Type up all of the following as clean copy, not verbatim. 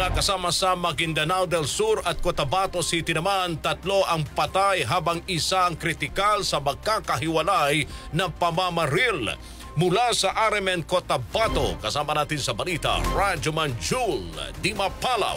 Mga kasama sa Maguindanao del Sur at Cotabato City naman, 3 ang patay habang isa ang kritikal sa magkakahiwalay na pamamaril. Mula sa RMN Cotabato, kasama natin sa balita, Radyo Manjul Di Mapalaw.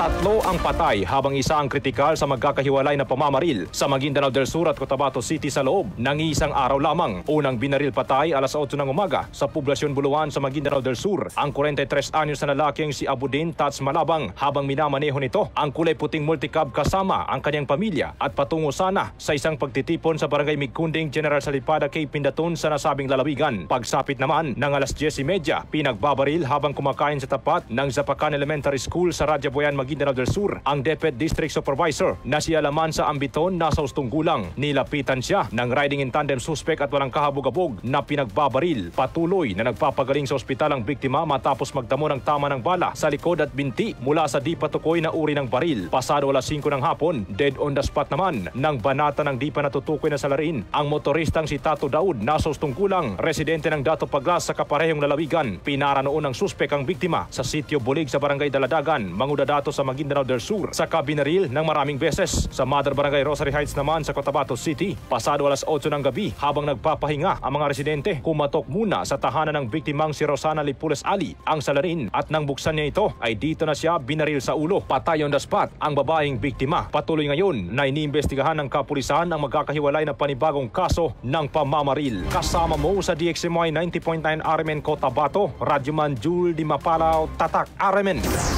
3 ang patay habang isa ang kritikal sa magkakahiwalay na pamamaril sa Maguindanao del Sur at Cotabato City sa loob ng isang araw lamang. Unang binaril patay alas 8 ng umaga sa Poblasyon Buluan sa Maguindanao del Sur ang 43 anyos na lalaking si Abudin Tats Malabang habang minamaneho nito ang kulay puting multicab kasama ang kanyang pamilya at patungo sana sa isang pagtitipon sa Barangay Migkunding, General Salipada, Cape Pindatun sa nasabing lalawigan. Pagsapit naman ng alas 10:30, pinagbabaril habang kumakain sa tapat ng Zapacan Elementary School sa Radyaboyan, Maguindanao del Sur ang DepEd District Supervisor na si Alamansa Ambiton nasa ustong gulang. Nilapitan siya ng riding in tandem suspect at walang kahabog-abog na pinagbabaril. Patuloy na nagpapagaling sa ospital ang biktima matapos magtamo ng tama ng bala sa likod at binti mula sa di patukoy na uri ng baril. Pasado alas 5 ng hapon, dead on the spot naman ng banata ng di pa natutukoy na salarin ang motoristang si Tato Daud nasa ustong gulang, residente ng Dato Paglas sa kaparehong lalawigan. Pinara noon ng suspect ang biktima sa sitio Bulig sa Barangay Daladagan, Mangudadato sa Maguindanao del Sur sa kabinaril ng maraming beses. Sa Mother Barangay Rosary Heights naman sa Cotabato City, pasado alas 8 ng gabi habang nagpapahinga ang mga residente, kumatok muna sa tahanan ng biktimang si Rosana Lipules Ali ang salarin at nang buksan niya ito ay dito na siya binaril sa ulo. Patay on the spot ang babaeng biktima. Patuloy ngayon na iniimbestigahan ng kapulisan ang magkakahiwalay na panibagong kaso ng pamamaril. Kasama mo sa DXMY 90.9 RMN Cotabato, Radyo Manjul Di Mapalaw, Tatak RMN.